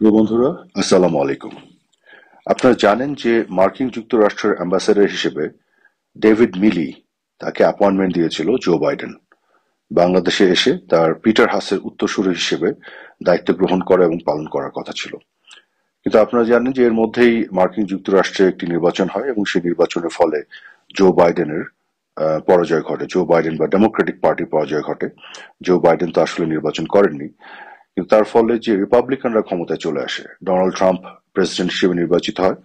প্রিয় বন্ধুরা, আসসালামু আলাইকুম। আপনারা জানেন যে মার্কিন যুক্তরাষ্ট্রের অ্যাম্বাসেডর হিসেবে ডেভিড মিলি তাকে অ্যাপয়েন্টমেন্ট দিয়েছিল জো বাইডেন। বাংলাদেশে এসে তার পিটার হাসের উত্তরসূরি হিসেবে দায়িত্ব গ্রহণ করা এবং পালন করার কথা ছিল। কিন্তু আপনারা জানেন যে এর মধ্যেই মার্কিন যুক্তরাষ্ট্রে একটি নির্বাচন হয় এবং সেই নির্বাচনের ফলে জো বাইডেনের পরাজয় ঘটে। জো বাইডেন বা ডেমোক্রেটিক পার্টির পরাজয় ঘটে। জো বাইডেন তো আসলে নির্বাচন করেননি, কিন্তু তার ফলে যে রিপাবলিকানরা ক্ষমতায় চলে আসে, ডোনাল্ড ট্রাম্প প্রেসিডেন্ট হিসেবে নির্বাচিত হয়।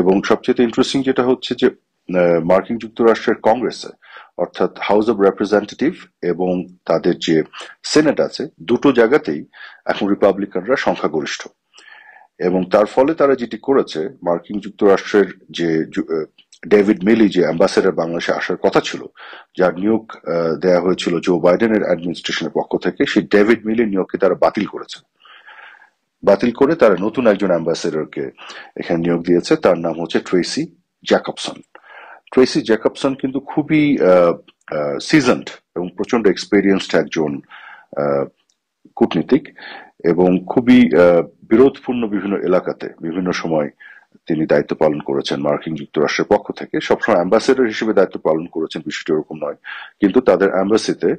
এবং সবচেয়ে ইন্টারেস্টিং যেটা হচ্ছে যে মার্কিন যুক্তরাষ্ট্রের কংগ্রেসে, অর্থাৎ হাউস অব রিপ্রেজেন্টেটিভ এবং তাদের যে সেনেট আছে, দুটো জায়গাতেই এখন রিপাবলিকানরা সংখ্যাগরিষ্ঠ। এবং তার ফলে তারা যেটি করেছে, মার্কিন যুক্তরাষ্ট্রের যে ডেভিড মিলি যে অ্যাম্বাসেডর বাংলাদেশে আসার কথা ছিল, যার নিয়োগ দেয়া হয়েছিল জো বাইডেনের অ্যাডমিনিস্ট্রেশনের পক্ষ থেকে, সেই ডেভিড মিলির নিয়োগকে তারা বাতিল করেছে। বাতিল করে তারা নতুন একজন অ্যাম্বাসেডরকে এখানে নিয়োগ দিয়েছে। তার নাম হচ্ছে ট্রেসি জ্যাকবসন। ট্রেসি জ্যাকবসন কিন্তু খুবই সিজনড এবং প্রচন্ড এক্সপেরিয়েন্সড একজন আহ, কূটনীতিক, এবং খুবই বিরোধপূর্ণ বিভিন্ন এলাকাতে বিভিন্ন সময় তিনি দায়িত্ব পালন করেছেন মার্কিন যুক্তরাষ্ট্রের পক্ষ থেকে। সবসময় অ্যাম্বাসেডর হিসেবে দায়িত্ব পালন করেছেন, বিষয়টি ওরকম নয়, কিন্তু তাদের অ্যাম্বাসিতে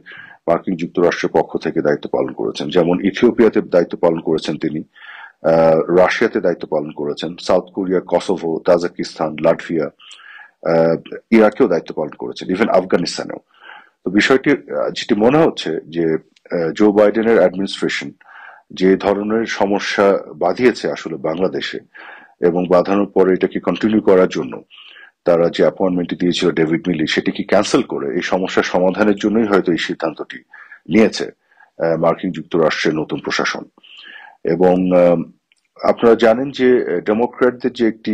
মার্কিন যুক্তরাষ্ট্রের পক্ষ থেকে দায়িত্ব পালন করেছেন। যেমন ইথিওপিয়াতে দায়িত্ব পালন করেছেন তিনি, রাশিয়াতে দায়িত্ব পালন করেছেন, South Korea, Kosovo, Tajikistan, Latvia, ইরাকেও দায়িত্ব পালন করেছেন, ইভেন আফগানিস্তানেও। তো বিষয়টি যেটি মনে হচ্ছে যে জো বাইডেনের অ্যাডমিনিস্ট্রেশন যে ধরনের সমস্যা বাঁধিয়েছে আসলে বাংলাদেশে, এবং বাঁধানোর পরে এটাকে কন্টিনিউ করার জন্য তারা যে অ্যাপয়েন্টমেন্টটি দিয়েছিল ডেভিড মিলি, সেটিকে ক্যান্সেল করে এই সমস্যার সমাধানের জন্যই হয়তো এই সিদ্ধান্তটি নিয়েছে মার্কিন যুক্তরাষ্ট্রের নতুন প্রশাসন। এবং আপনারা জানেন যে ডেমোক্র্যাটদের যে একটি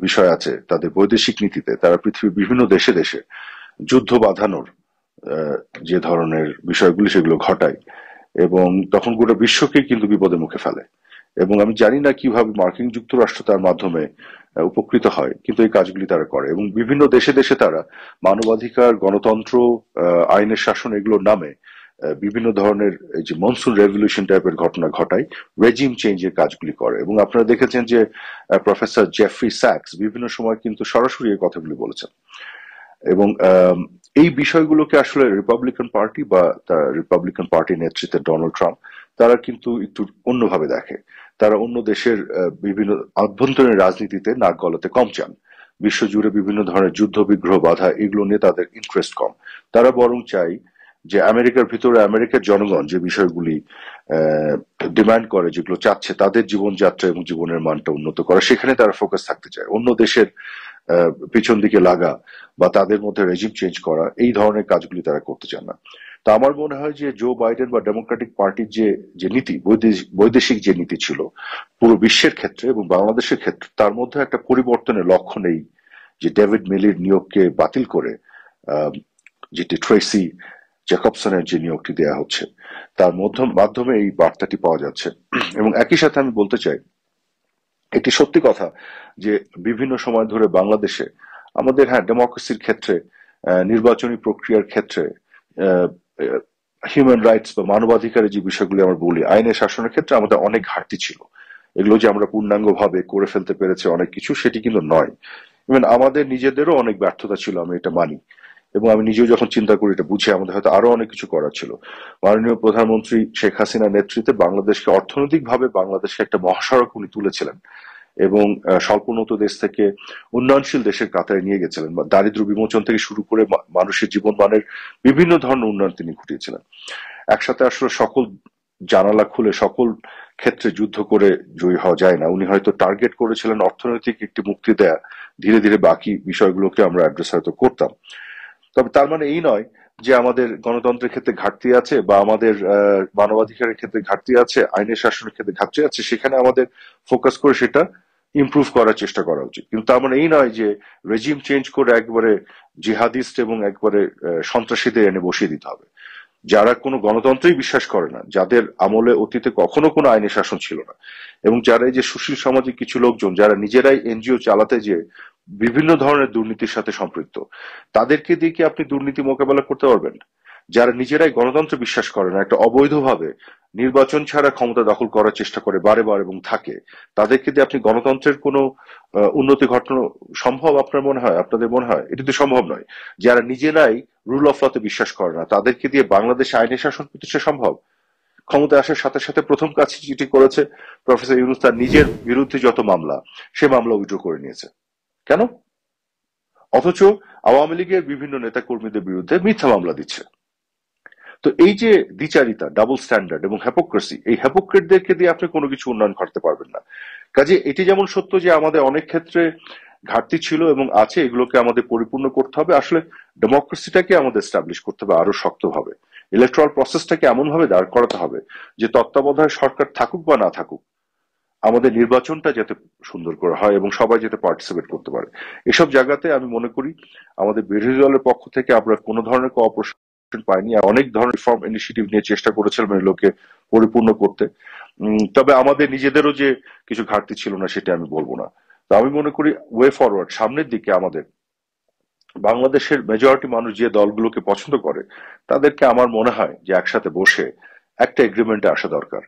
বিষয় আছে তাদের বৈদেশিক নীতিতে, তারা পৃথিবীর বিভিন্ন দেশে দেশে যুদ্ধ বাঁধানোর আহ, যে ধরনের বিষয়গুলি সেগুলো ঘটায়, এবং তখন গোটা বিশ্বকেই কিন্তু বিপদের মুখে ফেলে। এবং আমি জানি না কিভাবে মার্কিন যুক্তরাষ্ট্র তার মাধ্যমে উপকৃত হয়, কিন্তু এই কাজগুলি তারা করে এবং বিভিন্ন দেশে দেশে তারা মানবাধিকার, গণতন্ত্র, আইনের শাসন এগুলোর নামে বিভিন্ন ধরনের এই যে মনসুন রেভলিউশন টাইপের ঘটনা ঘটায়, রেজিম চেঞ্জের কাজগুলি করে। এবং আপনারা দেখেছেন যে প্রফেসর জেফ্রি স্যাক্স বিভিন্ন সময় কিন্তু সরাসরি এই কথাগুলি বলেছেন। এবং এই বিষয়গুলোকে আসলে রিপাবলিকান পার্টি বা রিপাবলিকান পার্টির নেতৃত্বে ডোনাল্ড ট্রাম্প তারা কিন্তু একটু অন্যভাবে দেখে। তারা অন্য দেশের বিভিন্ন আভ্যন্তরীণ রাজনীতিতে নাক গলাতে কম চান। বিশ্বজুড়ে বিভিন্ন ধরনের যুদ্ধ, বিগ্রহ, বাধা এগুলো নিয়ে তাদের ইন্টারেস্ট কম। তারা বরং চাই যে আমেরিকার ভিতরে আমেরিকার জনগণ যে বিষয়গুলি ডিমান্ড করে, যেগুলো চাচ্ছে তাদের জীবনযাত্রা এবং জীবনের মানটা উন্নত করা, সেখানে তারা ফোকাস থাকতে চায়। অন্য দেশের পিছন দিকে লাগা বা তাদের মধ্যে রেজিম চেঞ্জ করা, এই ধরনের কাজগুলি তারা করতে চান না। তা আমার মনে হয় যে জো বাইডেন বা ডেমোক্রেটিক পার্টির যে যে নীতি, বৈদেশিক যে নীতি ছিল পুরো বিশ্বের ক্ষেত্রে এবং বাংলাদেশের ক্ষেত্রে, তার মধ্যে একটা পরিবর্তনের লক্ষণ এই যে ডেভিড মিলির নিয়োগকে বাতিল করে আহ, যেটি ট্রেসি জ্যাকবসনের যে নিয়োগটি দেওয়া হচ্ছে, তার মাধ্যমে এই বার্তাটি পাওয়া যাচ্ছে। এবং একই সাথে আমি বলতে চাই, একটি সত্যি কথা যে বিভিন্ন সময় ধরে বাংলাদেশে আমাদের, হ্যাঁ, ডেমোক্রেসির ক্ষেত্রে, নির্বাচনী প্রক্রিয়ার ক্ষেত্রে, হিউম্যান রাইটস বা মানবাধিকারের যে বিষয়গুলি আমরা বলি, আইনের শাসনের ক্ষেত্রে আমাদের অনেক ঘাটতি ছিল। এগুলো যে আমরা পূর্ণাঙ্গ ভাবে করে ফেলতে পেরেছি অনেক কিছু, সেটি কিন্তু নয়। ইভেন আমাদের নিজেদেরও অনেক ব্যর্থতা ছিল, আমি এটা মানি। এবং আমি নিজেও যখন চিন্তা করি, এটা বুঝি আমাদের হয়তো আরো অনেক কিছু করার ছিল। মাননীয় প্রধানমন্ত্রী শেখ হাসিনার নেতৃত্বে বাংলাদেশকে অর্থনৈতিকভাবে বাংলাদেশকে একটা মহাসড়ক উনি তুলেছিলেন, এবং স্বল্পোন্নত দেশ থেকে উন্নয়নশীল দেশের কাতারে নিয়ে গেছিলেন। বা দারিদ্র বিমোচন থেকে শুরু করে মানুষের জীবনমানের বিভিন্ন ধরনের উন্নয়ন তিনি ঘটিয়েছিলেন। একসাথে আসলে সকল জানালা খুলে সকল ক্ষেত্রে যুদ্ধ করে জয়ী হওয়া যায় না। উনি হয়তো টার্গেট করেছিলেন অর্থনৈতিক একটি মুক্তি দেয়া, ধীরে ধীরে বাকি বিষয়গুলোকে আমরা অ্যাড্রেস হয়তো করতাম। তবে তার মানে এই নয় যে আমাদের গণতন্ত্রের ক্ষেত্রে ঘাটতি আছে বা আমাদের মানবাধিকারের ক্ষেত্রে ঘাটতি আছে, আইনের শাসনের ক্ষেত্রে ঘাটতি আছে, সেখানে আমাদের ফোকাস করে সেটা ইমপ্রুভ করার চেষ্টা করা উচিত। কিন্তু তার মানে এই নয় যে রেজিম চেঞ্জ করে একবারে জিহাদিস্ট এবং একবারে সন্ত্রাসীদের এনে বসিয়ে দিতে হবে, যারা কোনো গণতন্ত্রেই বিশ্বাস করে না, যাদের আমলে অতীতে কখনো কোনো আইনের শাসন ছিল না, এবং যারা এই যে সুশীল সমাজের কিছু লোকজন যারা নিজেরাই এনজিও চালাতে যে বিভিন্ন ধরনের দুর্নীতির সাথে সম্পৃক্ত, তাদেরকে দিয়ে কি আপনি দুর্নীতি মোকাবেলা করতে পারবেন? যারা নিজেরাই গণতন্ত্রে বিশ্বাস করে না, একটা অবৈধভাবে নির্বাচন ছাড়া ক্ষমতা দখল করার চেষ্টা করে বারে বার এবং থাকে, তাদেরকে দিয়ে আপনি গণতন্ত্রের কোনো উন্নতি ঘটানো সম্ভব আপনার মনে হয়? আপনাদের মনে হয় এটি তো সম্ভব নয়। যারা নিজেরাই রুল অফ লতে বিশ্বাস করে না, তাদেরকে দিয়ে বাংলাদেশে আইনের শাসন প্রতিষ্ঠা সম্ভব? ক্ষমতায় আসার সাথে সাথে প্রথম কাজ যেটি করেছে প্রফেসর ইউনূস, তার নিজের বিরুদ্ধে যত মামলা, সে মামলা উইথড্র করে নিয়েছে। কেন? অথচ আওয়ামী লীগের বিভিন্ন নেতা কর্মীদের বিরুদ্ধে মিথ্যা মামলা দিচ্ছে। তো এই যে দ্বিচারিতা, ডাবল স্ট্যান্ডার্ড এবং হ্যাপোক্রেসি, এই হ্যাপোক্রেটদেরকে দিয়ে আপনি কোনো কিছু উন্নয়ন ঘটাতে পারবেন না। কাজে এটি যেমন সত্য যে আমাদের অনেক ক্ষেত্রে ঘাটতি ছিল এবং আছে, এগুলোকে আমাদের পরিপূর্ণ করতে হবে। আসলে ডেমোক্রেসিটাকে আমাদের এস্টাবলিশ করতে হবে আরো শক্তভাবে। ইলেকট্রাল প্রসেসটাকে এমন ভাবে দাঁড় করাতে হবে যে তত্ত্বাবধায়ক সরকার থাকুক বা না থাকুক, আমাদের নির্বাচনটা যাতে সুন্দর করে হয় এবং সবাই যাতে পার্টিসিপেট করতে পারে। এসব জায়গাতে আমি মনে করি আমাদের বিরোধী দলের পক্ষ থেকে আমরা কোনো ধরনের কোঅপারেশন পাইনি। অনেক ধরনের রিফর্ম ইনিশিয়েটিভ নিয়ে চেষ্টা করেছিলাম এগুলোকে পরিপূর্ণ করতে। তবে আমাদের নিজেদেরও যে কিছু ঘাটতি ছিল না সেটা আমি বলবো না। তো আমি মনে করি ওয়ে ফরওয়ার্ড, সামনের দিকে আমাদের বাংলাদেশের মেজরিটি মানুষ যে দলগুলোকে পছন্দ করে, তাদেরকে আমার মনে হয় যে একসাথে বসে একটা এগ্রিমেন্টে আসা দরকার।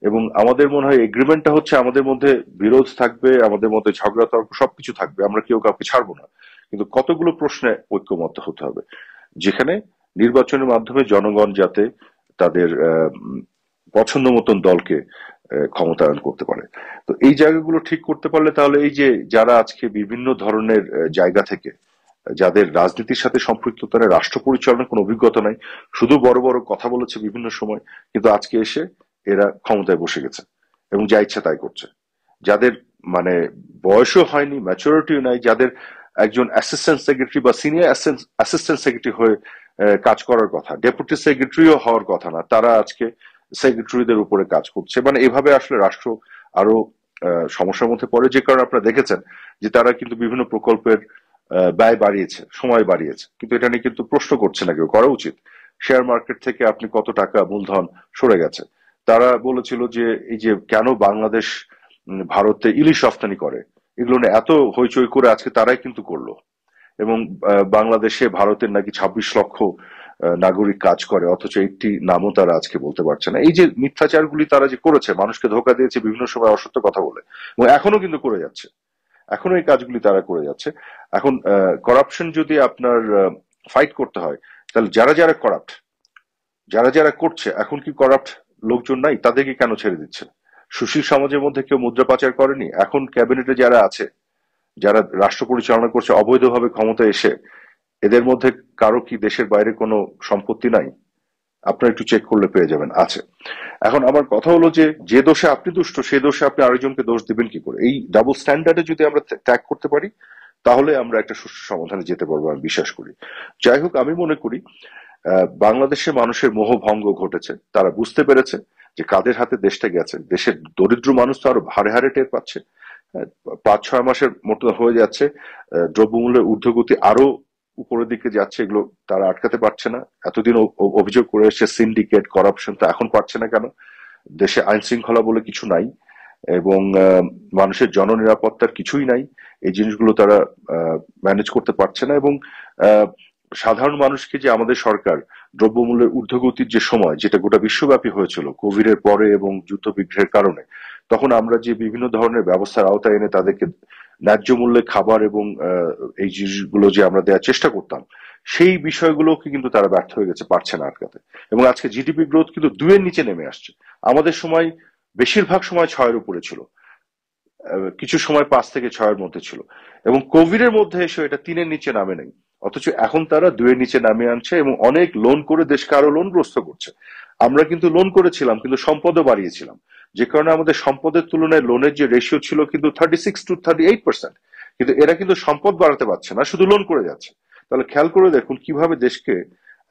এবং আমাদের মনে হয় এগ্রিমেন্টটা হচ্ছে আমাদের মধ্যে বিরোধ থাকবে, আমাদের মধ্যে ঝগড়া তর্ক সবকিছু থাকবে, আমরা কেউ কাউকে ছাড়বো না, কিন্তু কতগুলো প্রশ্নে ঐক্যমত্য হতে হবে, যেখানে নির্বাচনের মাধ্যমে জনগণ যাতে তাদের পছন্দ মতন দলকে ক্ষমতায়ন করতে পারে। তো এই জায়গাগুলো ঠিক করতে পারলে তাহলে এই যে যারা আজকে বিভিন্ন ধরনের জায়গা থেকে, যাদের রাজনীতির সাথে সম্পৃক্ততা নেই, রাষ্ট্র পরিচালনার কোনো অভিজ্ঞতা নাই, শুধু বড় বড় কথা বলেছে বিভিন্ন সময়, কিন্তু আজকে এসে এরা ক্ষমতায় বসে গেছে এবং যা ইচ্ছা তাই করছে। যাদের মানে বয়সও হয়নি, ম্যাচুরিটিও নাই, যাদের একজন অ্যাসিস্ট্যান্ট সেক্রেটারি বা সিনিয়র অ্যাসিস্ট্যান্ট সেক্রেটারি হয়ে কাজ করার কথা, ডেপুটি সেক্রেটারিও হওয়ার কথা না, তারা আজকে সেক্রেটারিদের উপরে কাজ করছে। মানে এভাবে আসলে রাষ্ট্র আরো সমস্যার মধ্যে পড়ে, যে কারণে আপনারা দেখেছেন যে তারা কিন্তু বিভিন্ন প্রকল্পের ব্যয় বাড়িয়েছে, সময় বাড়িয়েছে, কিন্তু এটা নিয়ে কিন্তু প্রশ্ন করছে না কেউ, করা উচিত। শেয়ার মার্কেট থেকে আপনি কত টাকা মূলধন সরে গেছে। তারা বলেছিল যে এই যে কেন বাংলাদেশ ভারতে ইলিশ রপ্তানি করে, এগুলো নিয়ে এত হইচই করে আজকে তারাই কিন্তু করলো। এবং বাংলাদেশে ভারতের নাকি 26 লক্ষ নাগরিক কাজ করে, অথচ একটি নামও তারা আজকে বলতে পারছে না। এই যে মিথ্যাচারগুলি তারা যে করেছে, মানুষকে ধোকা দিয়েছে বিভিন্ন সময় অসত্য কথা বলে, এবং এখনো কিন্তু করে যাচ্ছে, এখনো এই কাজগুলি তারা করে যাচ্ছে। এখন করাপশন যদি আপনার ফাইট করতে হয়, তাহলে যারা যারা করাপ্ট, যারা যারা করছে, এখন কি করাপ্ট লোকজন নাই? তাদেরকে কেন ছেড়ে দিচ্ছে? সুশীল সমাজের মধ্যে কেউ মুদ্রা পাচার করেনি? এখন ক্যাবিনেটে যারা আছে, যারা রাষ্ট্র পরিচালনা করছে অবৈধভাবে ক্ষমতায় এসে, এদের মধ্যে কারো কি দেশের বাইরে কোনো সম্পত্তি নাই? আপনারা একটু চেক করলে পেয়ে যাবেন আছে। এখন আমার কথা হলো যে যে দোষে আপনি দুষ্ট, সে দোষে আপনি আরেকজনকে দোষ দিবেন কি করে? এই ডাবল স্ট্যান্ডার্ডে যদি আমরা ত্যাগ করতে পারি, তাহলে আমরা একটা সুষ্ঠু সমাধানে যেতে পারবো, আমি বিশ্বাস করি। যাই হোক, আমি মনে করি বাংলাদেশের মানুষের মোহভঙ্গ ঘটেছে, তারা বুঝতে পেরেছে যে কাদের হাতে দেশটা গেছে। দেশের দরিদ্র মানুষ তো আরো হারে হারে টের পাচ্ছে। 5-6 মাসের মতো হয়ে যাচ্ছে, দ্রব্যমূল্যের ঊর্ধ্বগতি আরো উপরের দিকে যাচ্ছে, এগুলো তারা আটকাতে পারছে না। এতদিন অভিযোগ করে এসেছে সিন্ডিকেট, করাপশন, তো এখন পারছে না কেন? দেশে আইন শৃঙ্খলা বলে কিছু নাই, এবং মানুষের জননিরাপত্তার কিছুই নাই। এই জিনিসগুলো তারা ম্যানেজ করতে পারছে না, এবং সাধারণ মানুষকে যে আমাদের সরকার দ্রব্যমূল্যের ঊর্ধ্বগতির যে সময়, যেটা গোটা বিশ্বব্যাপী হয়েছিল কোভিড এর পরে এবং যুদ্ধ বিগ্রহের কারণে, তখন আমরা যে বিভিন্ন ধরনের ব্যবস্থার আওতায় এনে তাদেরকে ন্যায্য মূল্যে খাবার এবং এই জিনিসগুলো যে আমরা দেওয়ার চেষ্টা করতাম, সেই বিষয়গুলোকে কিন্তু তারা ব্যর্থ হয়ে গেছে, পারছে না আটকাতে। এবং আজকে জিডিপি গ্রোথ কিন্তু 2-এর নিচে নেমে আসছে। আমাদের সময় বেশিরভাগ সময় 6-এর উপরে ছিল, কিছু সময় 5 থেকে 6-এর মধ্যে ছিল, এবং কোভিড এর মধ্যে এসে এটা 3-এর নিচে নামে নাই। অথচ এখন তারা 2-এর নিচে নামিয়ে আনছে এবং অনেক লোন করে দেশকে আরো লোনগ্রস্ত করছে। আমরা কিন্তু লোন করেছিলাম, কিন্তু সম্পদও বাড়িয়েছিলাম, যে কারণে আমাদের সম্পদের তুলনায় লোনের যে রেশিও ছিল কিন্তু 36-38%। কিন্তু এরা কিন্তু সম্পদ বাড়াতে পারছে না, শুধু লোন করে যাচ্ছে। তাহলে খেয়াল করে দেখুন কিভাবে দেশকে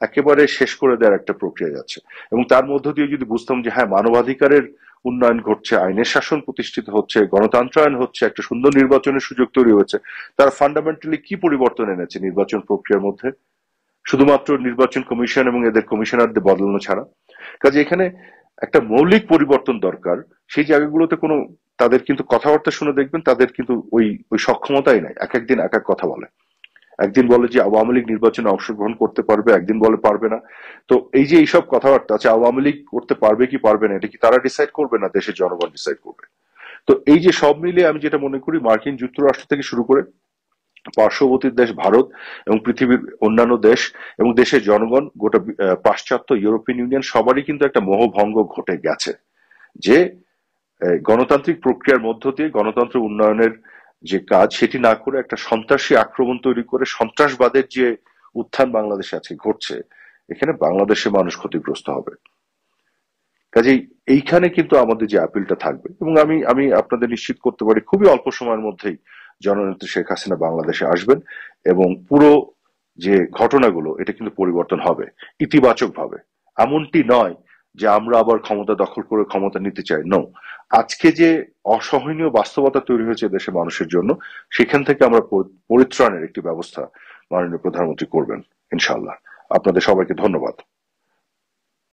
একেবারে শেষ করে দেওয়ার একটা প্রক্রিয়া যাচ্ছে। এবং তার মধ্য দিয়ে যদি বুঝতাম যে হ্যাঁ, মানবাধিকারের উন্নয়ন ঘটছে, আইনের শাসন প্রতিষ্ঠিত হচ্ছে, গণতন্ত্রায়ন হচ্ছে, একটা সুন্দর নির্বাচনের সুযোগ তৈরি হচ্ছে, তারা ফান্ডামেন্টালি কি পরিবর্তন এনেছে নির্বাচন প্রক্রিয়ার মধ্যে? শুধুমাত্র নির্বাচন কমিশন এবং এদের কমিশনারদের বদলানো ছাড়া। কাজে এখানে একটা মৌলিক পরিবর্তন দরকার। সেই জায়গাগুলোতে কোনো, তাদের কিন্তু কথাবার্তা শুনে দেখবেন তাদের কিন্তু ওই ওই সক্ষমতাই নাই, এক একদিন এক এক কথা বলে। একদিন বলে যে আওয়ামী লীগ নির্বাচনে অংশগ্রহণ করতে পারবে, একদিন বলে পারবে না। তো এই যে এইসব কথাবার্তা আছে, আওয়ামী লীগ করতে পারবে কি পারবে না, এটা কি তারা ডিসাইড করবে না দেশের জনগণ ডিসাইড করবে? তো এই যে সব মিলিয়ে আমি যেটা মনে করি, মার্কিন যুক্তরাষ্ট্র থেকে শুরু করে পার্শ্ববর্তী দেশ ভারত এবং পৃথিবীর অন্যান্য দেশ এবং দেশের জনগণ, গোটা পাশ্চাত্য ইউরোপিয়ান ইউনিয়ন, সবারই কিন্তু একটা মোহভঙ্গ ঘটে গেছে যে গণতান্ত্রিক প্রক্রিয়ার মধ্য দিয়ে গণতন্ত্র উন্নয়নের যে কাজ, সেটি না করে একটা সন্ত্রাসী আক্রমণ তৈরি করে সন্ত্রাসবাদের যে উত্থান বাংলাদেশে আজকে ঘটছে, এখানে বাংলাদেশের মানুষ ক্ষতিগ্রস্ত হবে। কাজেই এইখানে কিন্তু আমাদের যে আপিলটা থাকবে, এবং আমি আমি আপনাদের নিশ্চিত করতে পারি খুবই অল্প সময়ের মধ্যেই জননেত্রী শেখ হাসিনা বাংলাদেশে আসবেন, এবং পুরো যে ঘটনাগুলো এটা কিন্তু পরিবর্তন হবে ইতিবাচক ভাবে। এমনটি নয় যে আমরা আবার ক্ষমতা দখল করে ক্ষমতা নিতে চাই, নো। আজকে যে অসহনীয় বাস্তবতা তৈরি হয়েছে দেশের মানুষের জন্য, সেখান থেকে আমরা পরিত্রাণের একটি ব্যবস্থা মাননীয় প্রধানমন্ত্রী করবেন ইনশাআল্লাহ। আপনাদের সবাইকে ধন্যবাদ।